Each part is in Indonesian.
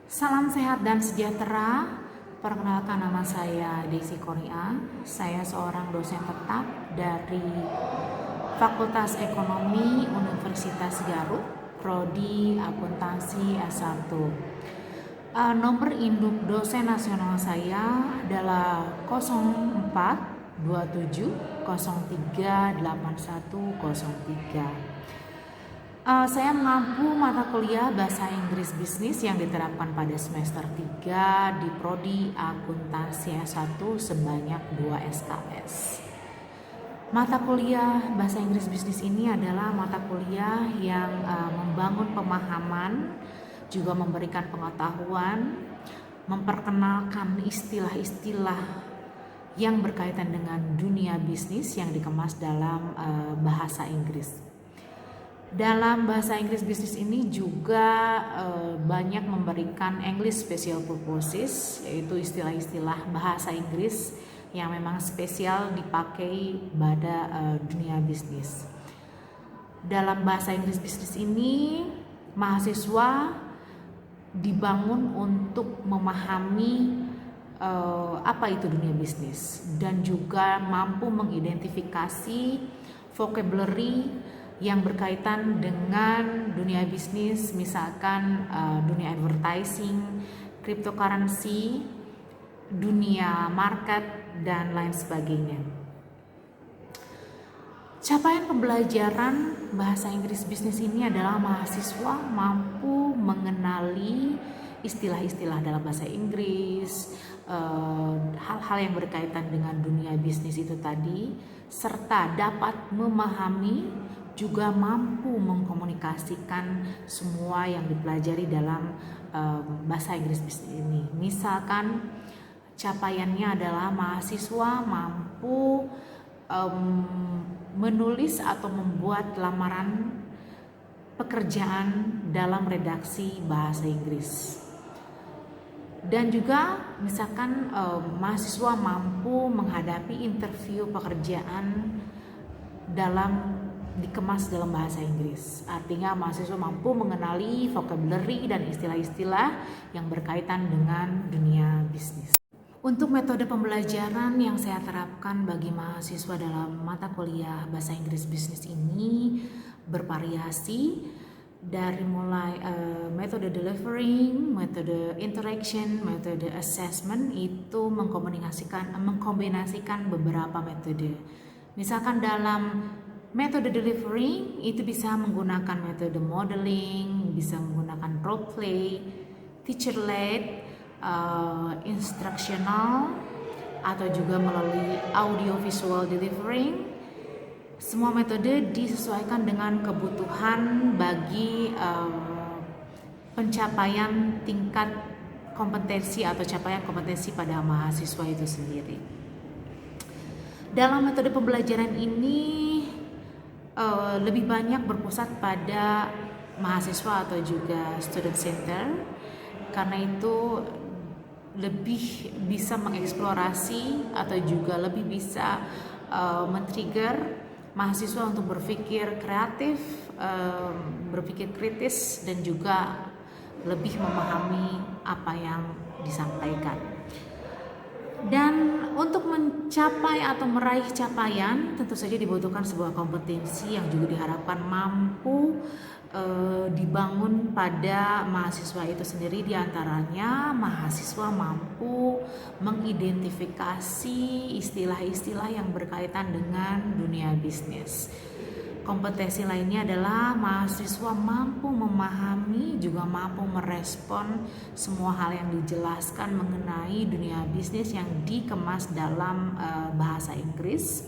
Salam sehat dan sejahtera. Perkenalkan, nama saya Desi Korea. Saya seorang dosen tetap dari Fakultas Ekonomi Universitas Garut, Prodi Akuntansi S1. Nomor induk dosen nasional saya adalah 0427038103. Saya mengampu mata kuliah Bahasa Inggris Bisnis yang diterapkan pada semester 3 di Prodi Akuntansi S1 sebanyak 2 SKS. Mata kuliah Bahasa Inggris Bisnis ini adalah mata kuliah yang membangun pemahaman, juga memberikan pengetahuan, memperkenalkan istilah-istilah yang berkaitan dengan dunia bisnis yang dikemas dalam bahasa Inggris. Dalam bahasa Inggris bisnis ini juga banyak memberikan English Special Purposes, yaitu istilah-istilah bahasa Inggris yang memang spesial dipakai pada dunia bisnis. Dalam bahasa Inggris bisnis ini, mahasiswa dibangun untuk memahami apa itu dunia bisnis dan juga mampu mengidentifikasi vocabulary yang berkaitan dengan dunia bisnis, misalkan dunia advertising, cryptocurrency, dunia market, dan lain sebagainya. Capaian pembelajaran bahasa Inggris bisnis ini adalah mahasiswa mampu mengenali istilah-istilah dalam bahasa Inggris, hal-hal yang berkaitan dengan dunia bisnis itu tadi, serta dapat memahami, juga mampu mengkomunikasikan semua yang dipelajari dalam bahasa Inggris bisnis ini. Misalkan capaiannya adalah mahasiswa mampu menulis atau membuat lamaran pekerjaan dalam redaksi bahasa Inggris. Dan juga misalkan mahasiswa mampu menghadapi interview pekerjaan dikemas dalam bahasa Inggris. Artinya mahasiswa mampu mengenali vocabulary dan istilah-istilah yang berkaitan dengan dunia bisnis. Untuk metode pembelajaran yang saya terapkan bagi mahasiswa dalam mata kuliah bahasa Inggris bisnis ini bervariasi, dari mulai metode delivering, metode interaction, metode assessment, itu mengkombinasikan beberapa metode. Misalkan dalam metode delivering itu bisa menggunakan metode modeling, bisa menggunakan role play, teacher led, instructional, atau juga melalui audio visual delivering. Semua metode disesuaikan dengan kebutuhan bagi pencapaian tingkat kompetensi atau capaian kompetensi pada mahasiswa itu sendiri. Dalam metode pembelajaran ini lebih banyak berpusat pada mahasiswa atau juga student center, karena itu lebih bisa mengeksplorasi atau juga lebih bisa men-trigger mahasiswa untuk berpikir kreatif, berpikir kritis, dan juga lebih memahami apa yang disampaikan. Dan untuk mencapai atau meraih capaian tentu saja dibutuhkan sebuah kompetensi yang juga diharapkan mampu dibangun pada mahasiswa itu sendiri. Diantaranya mahasiswa mampu mengidentifikasi istilah-istilah yang berkaitan dengan dunia bisnis. Kompetensi lainnya adalah mahasiswa mampu memahami, juga mampu merespon semua hal yang dijelaskan mengenai dunia bisnis yang dikemas dalam bahasa Inggris.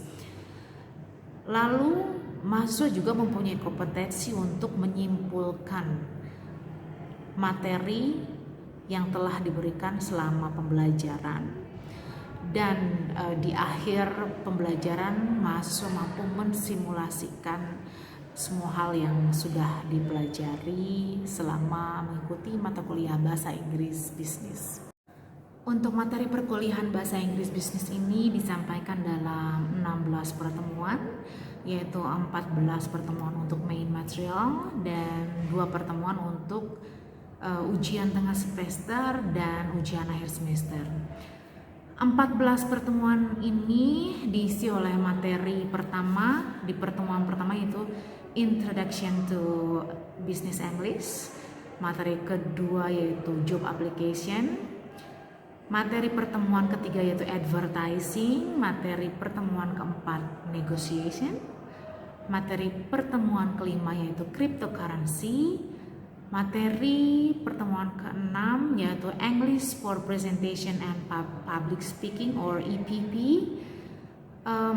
Lalu mahasiswa juga mempunyai kompetensi untuk menyimpulkan materi yang telah diberikan selama pembelajaran. Dan di akhir pembelajaran mahasiswa mampu mensimulasikan semua hal yang sudah dipelajari selama mengikuti mata kuliah bahasa Inggris bisnis. Untuk materi perkuliahan bahasa Inggris bisnis ini disampaikan dalam 16 pertemuan, yaitu 14 pertemuan untuk main material dan 2 pertemuan untuk ujian tengah semester dan ujian akhir semester. 14 pertemuan ini diisi oleh materi pertama. Di pertemuan pertama yaitu Introduction to Business English. Materi kedua yaitu Job Application. Materi pertemuan ketiga yaitu Advertising. Materi pertemuan keempat Negotiation. Materi pertemuan kelima yaitu Cryptocurrency. Materi pertemuan ke-6 yaitu English for Presentation and Public Speaking or EPP.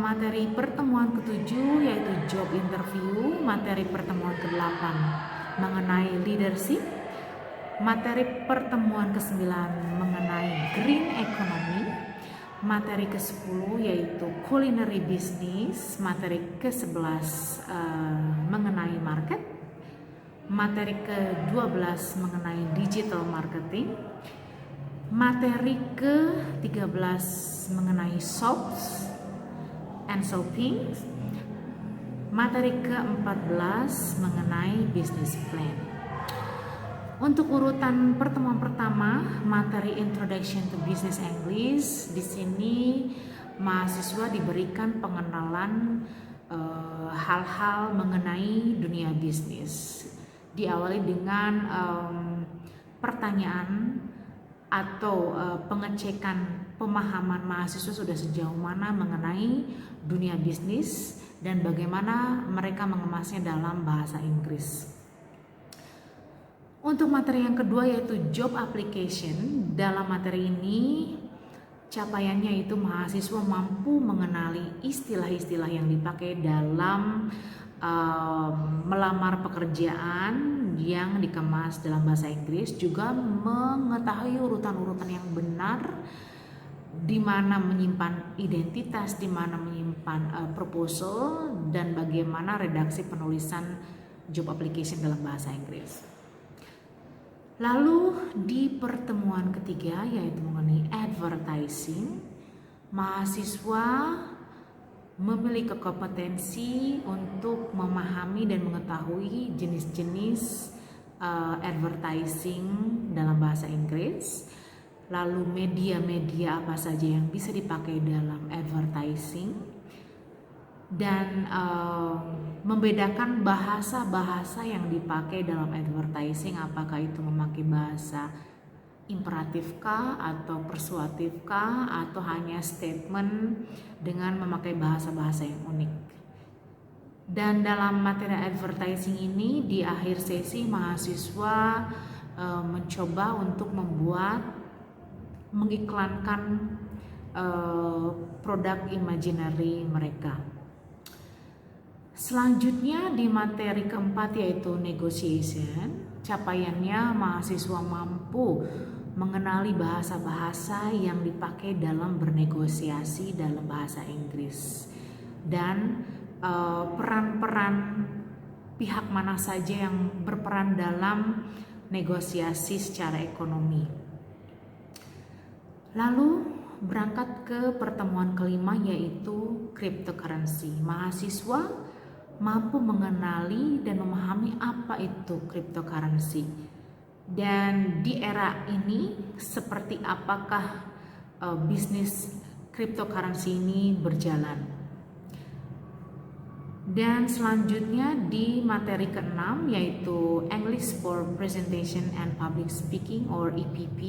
Materi pertemuan ke-7 yaitu Job Interview. Materi pertemuan ke-8 mengenai Leadership. Materi pertemuan ke-9 mengenai Green Economy. Materi ke-10 yaitu Culinary Business. Materi ke-11 mengenai Market. Materi ke-12 mengenai Digital Marketing. Materi ke-13 mengenai Shops and Shopping. Materi ke-14 mengenai Business Plan. Untuk urutan pertemuan pertama, materi Introduction to Business English, di sini mahasiswa diberikan pengenalan hal-hal mengenai dunia bisnis. Diawali dengan pertanyaan atau pengecekan pemahaman mahasiswa sudah sejauh mana mengenai dunia bisnis dan bagaimana mereka mengemasnya dalam bahasa Inggris. Untuk materi yang kedua yaitu Job Application. Dalam materi ini capaiannya itu mahasiswa mampu mengenali istilah-istilah yang dipakai dalam melamar pekerjaan yang dikemas dalam bahasa Inggris, juga mengetahui urutan-urutan yang benar di mana menyimpan identitas, di mana menyimpan proposal, dan bagaimana redaksi penulisan job application dalam bahasa Inggris. Lalu di pertemuan ketiga yaitu mengenai advertising, mahasiswa memiliki kompetensi untuk memahami dan mengetahui jenis-jenis advertising dalam bahasa Inggris, lalu media-media apa saja yang bisa dipakai dalam advertising, dan membedakan bahasa-bahasa yang dipakai dalam advertising, apakah itu memakai bahasa imperatifkah atau persuasifkah atau hanya statement dengan memakai bahasa-bahasa yang unik. Dan dalam materi advertising ini di akhir sesi mahasiswa mencoba untuk mengiklankan produk imaginary mereka. Selanjutnya di materi keempat yaitu negotiation, capaiannya mahasiswa mampu mengenali bahasa-bahasa yang dipakai dalam bernegosiasi dalam bahasa Inggris dan peran-peran pihak mana saja yang berperan dalam negosiasi secara ekonomi. Lalu berangkat ke pertemuan kelima yaitu cryptocurrency. Mahasiswa mampu mengenali dan memahami apa itu cryptocurrency. Dan di era ini seperti apakah bisnis cryptocurrency ini berjalan. Dan selanjutnya di materi ke-6 yaitu English for Presentation and Public Speaking or EPP.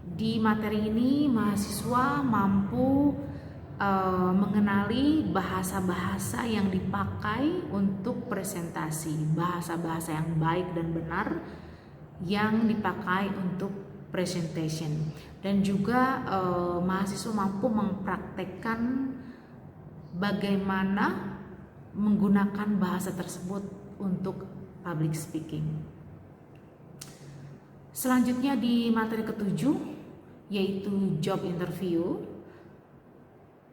Di materi ini mahasiswa mampu mengenali bahasa-bahasa yang dipakai untuk presentasi, bahasa-bahasa yang baik dan benar yang dipakai untuk presentation, dan juga mahasiswa mampu mempraktekkan bagaimana menggunakan bahasa tersebut untuk public speaking. Selanjutnya di materi ke-7 yaitu job interview.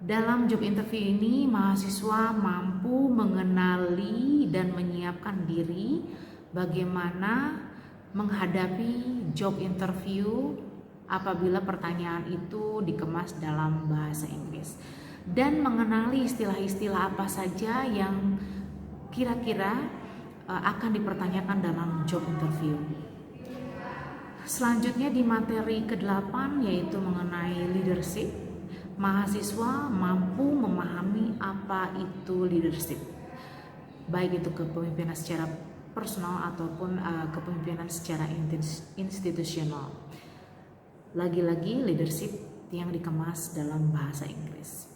Dalam job interview ini mahasiswa mampu mengenali dan menyiapkan diri bagaimana menghadapi job interview apabila pertanyaan itu dikemas dalam bahasa Inggris, dan mengenali istilah-istilah apa saja yang kira-kira akan dipertanyakan dalam job interview. Selanjutnya di materi ke-8 yaitu mengenai leadership. Mahasiswa mampu memahami apa itu leadership, baik itu kepemimpinan secara personal ataupun kepemimpinan secara institusional. Lagi-lagi leadership yang dikemas dalam bahasa Inggris.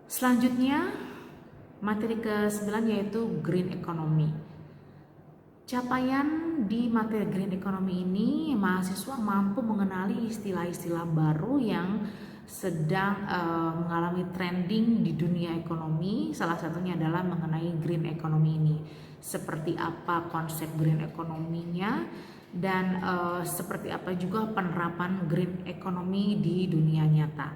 Selanjutnya materi ke-9 yaitu green economy. Capaian di materi green economy ini, mahasiswa mampu mengenali istilah-istilah baru yang sedang mengalami trending di dunia ekonomi. Salah satunya adalah mengenai green economy ini. Seperti apa konsep green economy-nya dan seperti apa juga penerapan green economy di dunia nyata.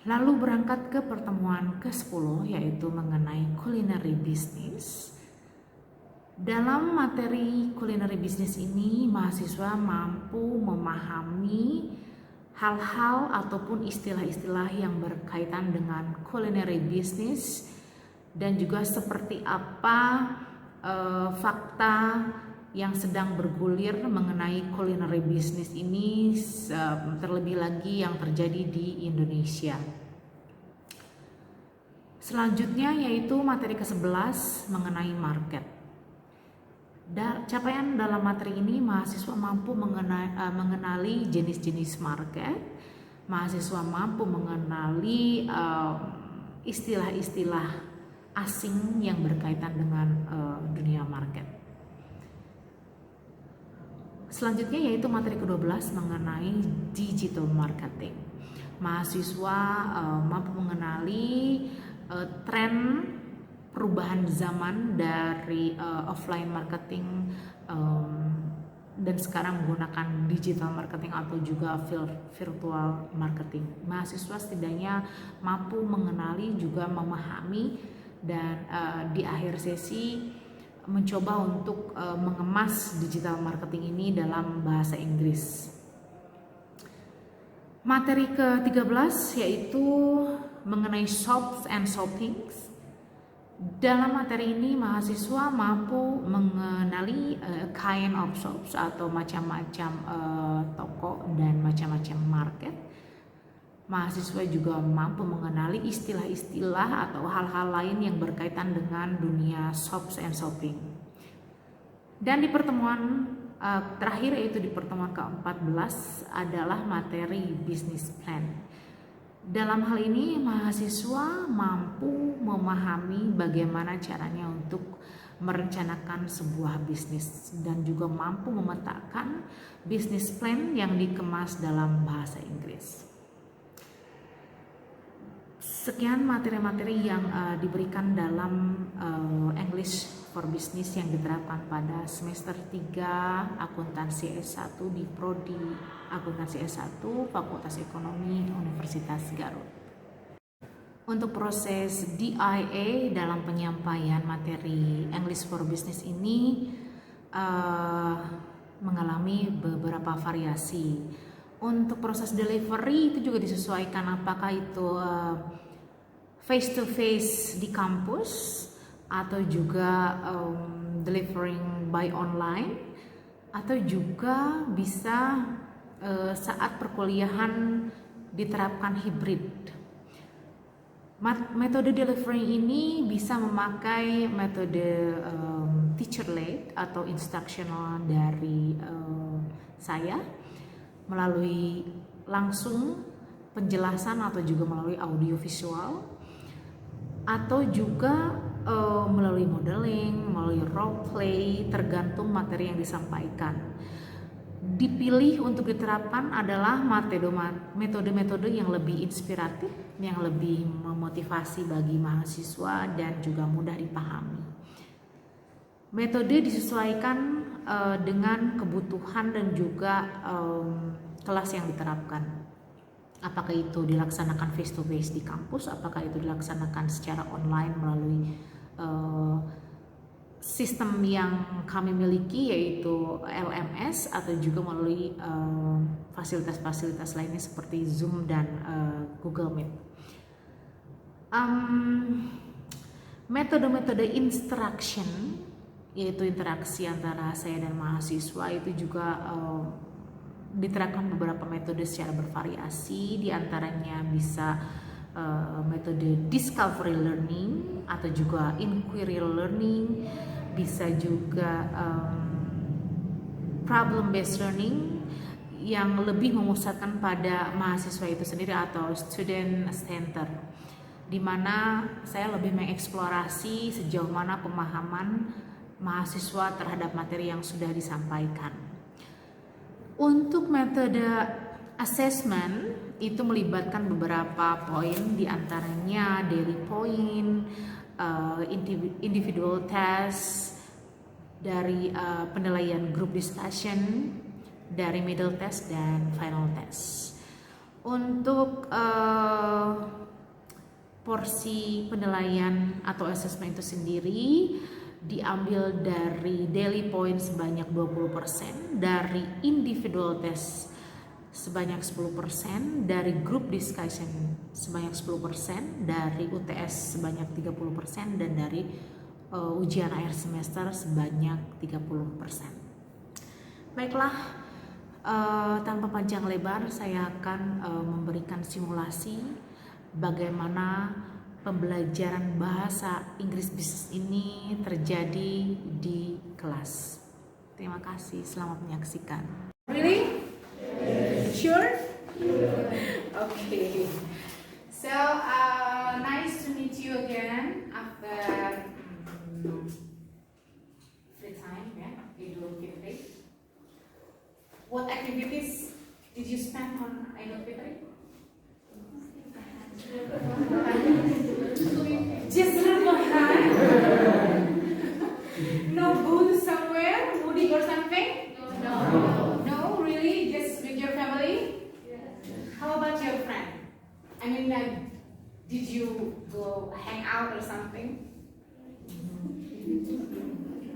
Lalu berangkat ke pertemuan ke-10 yaitu mengenai culinary business. Dalam materi culinary business ini, mahasiswa mampu memahami hal-hal ataupun istilah-istilah yang berkaitan dengan culinary business dan juga seperti apa fakta yang sedang bergulir mengenai culinary business ini, terlebih lagi yang terjadi di Indonesia. Selanjutnya yaitu materi ke-11 mengenai market. Capaian dalam materi ini, mahasiswa mampu mengenali jenis-jenis market, mahasiswa mampu mengenali istilah-istilah asing yang berkaitan dengan dunia market. Selanjutnya yaitu materi ke-12 mengenai digital marketing. Mahasiswa mampu mengenali tren perubahan zaman dari offline marketing dan sekarang menggunakan digital marketing atau juga virtual marketing. Mahasiswa setidaknya mampu mengenali juga memahami dan di akhir sesi mencoba untuk mengemas digital marketing ini dalam bahasa Inggris. Materi ke-13 yaitu mengenai shops and shoppings. Dalam materi ini, mahasiswa mampu mengenali kind of shops atau macam-macam toko dan macam-macam market. Mahasiswa juga mampu mengenali istilah-istilah atau hal-hal lain yang berkaitan dengan dunia shops and shopping. Dan di pertemuan terakhir yaitu di pertemuan ke-14 adalah materi business plan. Dalam hal ini, mahasiswa mampu memahami bagaimana caranya untuk merencanakan sebuah bisnis dan juga mampu memetakan bisnis plan yang dikemas dalam bahasa Inggris. Sekian materi-materi yang diberikan dalam English for Business yang diterapkan pada semester 3 akuntansi S1 di Prodi Akuntansi S1 Fakultas Ekonomi Universitas Garut. Untuk proses DIA dalam penyampaian materi English for Business ini mengalami beberapa variasi. Untuk proses delivery itu juga disesuaikan apakah itu face to face di kampus atau juga delivering by online atau juga bisa saat perkuliahan diterapkan hibrid. Metode delivery ini bisa memakai metode teacher led atau instructional dari saya melalui langsung penjelasan atau juga melalui audio visual atau juga melalui modeling, melalui role play, tergantung materi yang disampaikan. Dipilih untuk diterapkan adalah metode-metode yang lebih inspiratif, yang lebih memotivasi bagi mahasiswa dan juga mudah dipahami. Metode disesuaikan dengan kebutuhan dan juga kelas yang diterapkan. Apakah itu dilaksanakan face to face di kampus, apakah itu dilaksanakan secara online melalui sistem yang kami miliki yaitu LMS atau juga melalui fasilitas-fasilitas lainnya seperti Zoom dan Google Meet. Metode-metode instruction yaitu interaksi antara saya dan mahasiswa, itu juga diterapkan beberapa metode secara bervariasi. Di antaranya bisa metode discovery learning atau juga inquiry learning, bisa juga problem based learning yang lebih memusatkan pada mahasiswa itu sendiri atau student center, di mana saya lebih mengeksplorasi sejauh mana pemahaman mahasiswa terhadap materi yang sudah disampaikan. Untuk metode assessment itu melibatkan beberapa poin, diantaranya daily point, individual test, dari penilaian group discussion, dari middle test dan final test. Untuk porsi penilaian atau assessment itu sendiri diambil dari daily point sebanyak 20%, dari individual test sebanyak 10%, dari group discussion sebanyak 10%, dari UTS sebanyak 30%, dan dari ujian akhir semester sebanyak 30%. Baiklah, tanpa panjang lebar saya akan memberikan simulasi bagaimana pembelajaran bahasa Inggris bisnis ini terjadi di kelas. Terima kasih, selamat menyaksikan. Really? Sure? Okay. So, nice to meet you again after free time, yeah, Idul Fitri. What activities did you spend on Idul Fitri? Just rebahan. No booth somewhere, mudik or something? No. No, really? Just with your family? How about your friend? I mean, did you go hang out or something?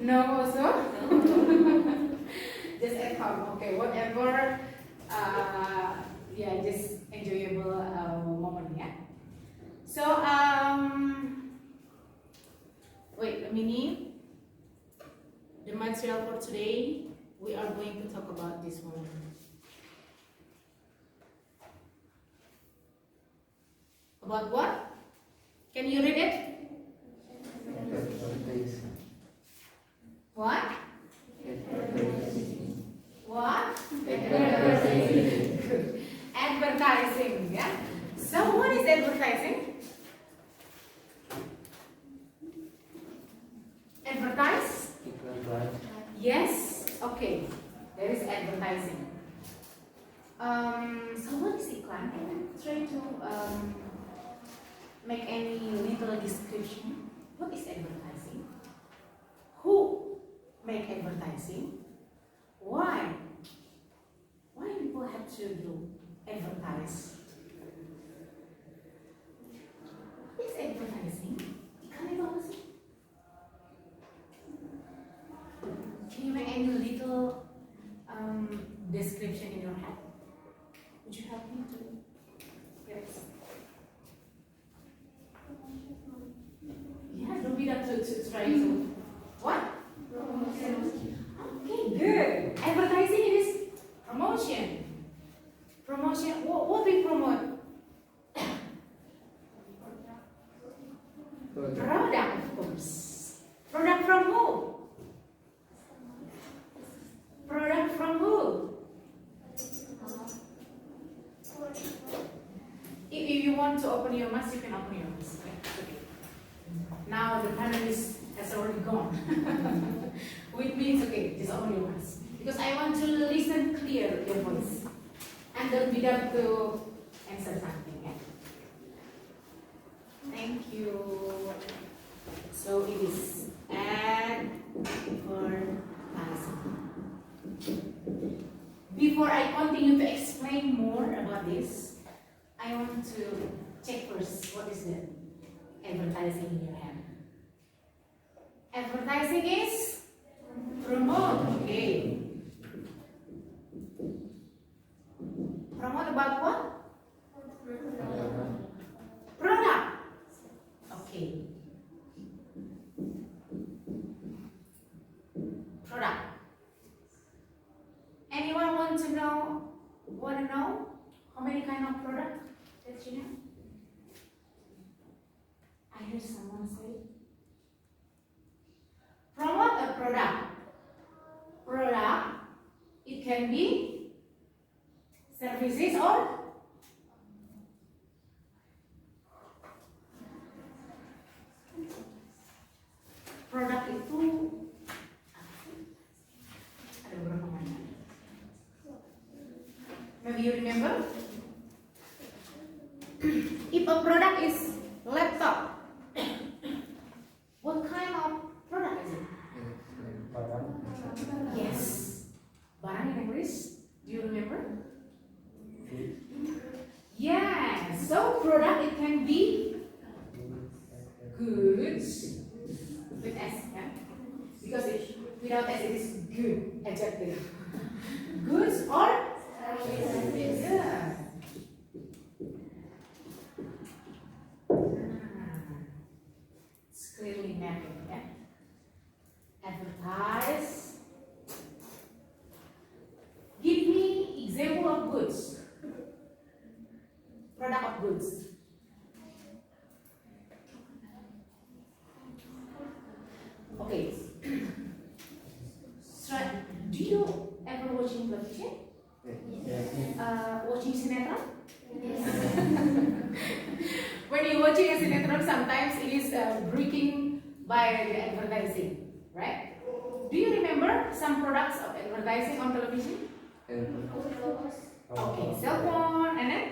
No, also? Just at home. Okay, whatever. Yeah, just enjoyable moment, yeah. So, wait a minute. The material for today, we are going to talk about this one. About what? Can you read it? What? What? Advertising, yeah? So what is advertising? Advertise? Yes, okay. There is advertising. So what is iklan? Try to make any little description. What is advertising? Who make advertising? Why? Why people have to do advertise? What is advertising? Iklan itu apa sih? Can you make any little description in your head? Would you help me to get it? Yeah, don't be that to try to. What? Okay, good. Advertising is promotion. Promotion. What we promote? Product, of course. Product from who? Product from who? If you want to open your mouth, you can open your mouth. Okay. Now the panelist has already gone. With me, it's okay. Just open your mouth. Because I want to listen clear your voice. And don't be done to answer something. Yeah? Thank you. So it is advertising. Before I continue to explain more about this, I want to check first what is the advertising in your hand. Advertising is promote. Okay. Promote about what? Product. Okay. Product. Anyone want to know how many kind of product that you know? I heard someone say. Promote a product. Product, it can be services or produk itu ada beberapa macam. Maybe you remember? If a product is laptop, what kind of product is it? Yes. Barang in English, do you remember? Yes. So product, it can be goods with S, yeah? Because without S it is good adjective. Goods or services. Yeah. It's clearly mapping, yeah? Advertise. Give me example of goods. Product of goods. Okay. So, do you ever watching television? Watching sinetron? Yes. When you're watching a sinetron, sometimes it is breaking by the advertising, right? Do you remember some products of advertising on television? Okay, cell phone, and then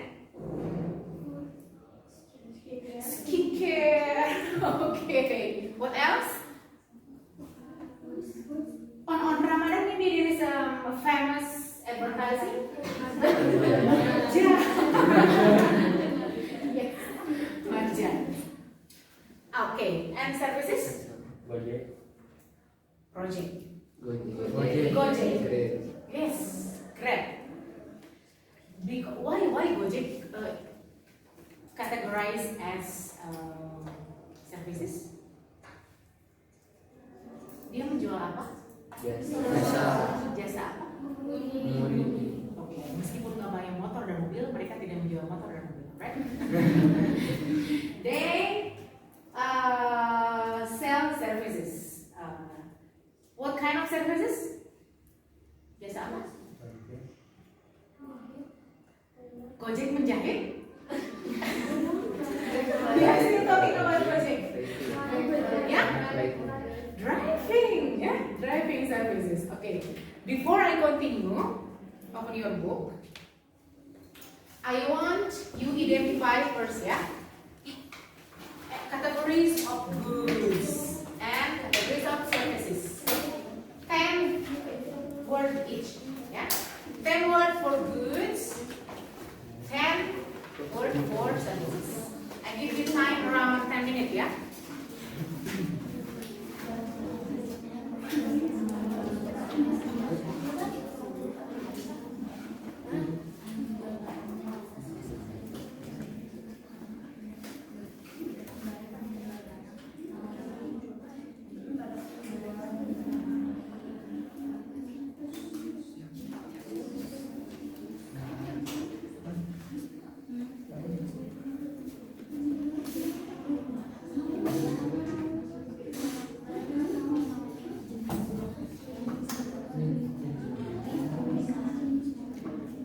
skincare. Okay, what else? On Ramadan, maybe there is a famous advertising. Yeah. Yes, Marjan. Okay, and services? Project. Gojek. Yes, Grab. Why Gojek categorized as services? Dia menjual apa? Jasa apa? Oke, meskipun nggak bayar motor dan mobil, mereka tidak menjual motor dan mobil, right? They sell services. What kind of services? Jasa apa? Gojek menjahit? Yes, you're talking about Gojek. Yeah? Driving, yeah, driving services. Okay, before I continue, open your book. I want you identify first, yeah, categories of goods and categories of services. 10 words each, yeah. 10 words for goods, 10 words for services. I give you time around 10 minutes, yeah.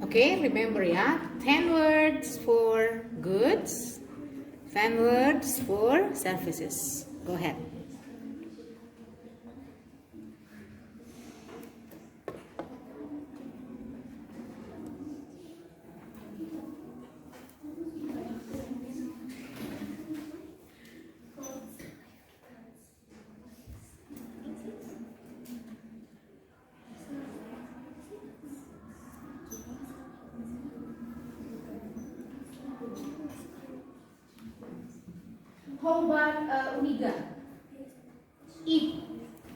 Okay, remember, yeah, 10 words for goods, 10 words for services. Go ahead. How about Uniga? If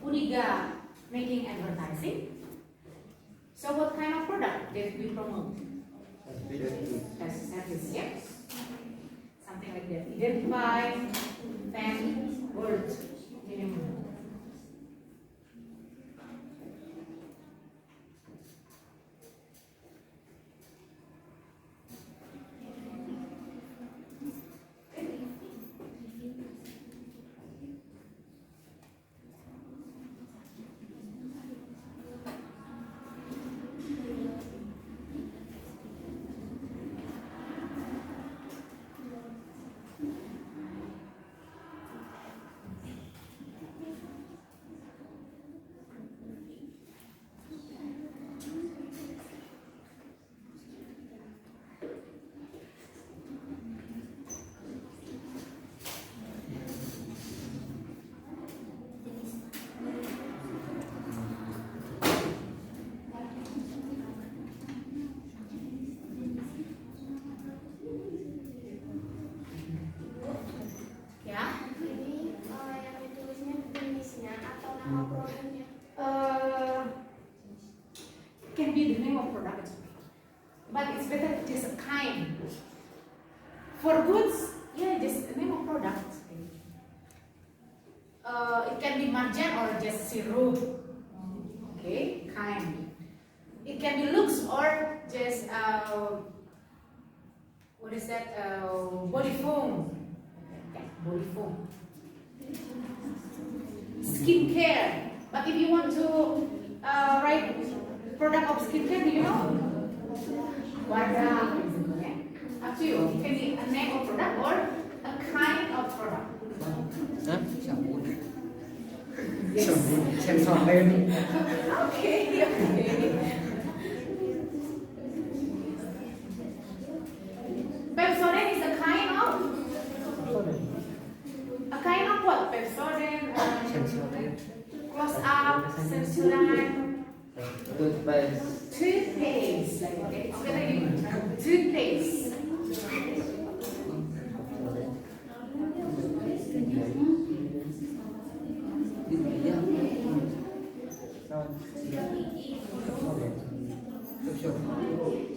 Uniga making advertising, so what kind of product that we promote? As a service, yes. Something like that. Identify 10 words minimum. can be the name of product, but it's better just a kind. For goods, yeah, just the name of product. It can be marjan or just syrup. Okay, kind. It can be looks or just what is that? Body foam. Okay, body foam. Skincare. But if you want to write product of skincare, do you know? Wadah. Okay. Up to you. It can be a name of product or a kind of product. Sabun. Yes. Sabun. Sensoren. Okay. Pepsodent is a kind of what? Pepsodent, Sensoren. close up, Sensodyne, Toothpaste. toothpaste. Like okay, it's better you toothpaste. Iya.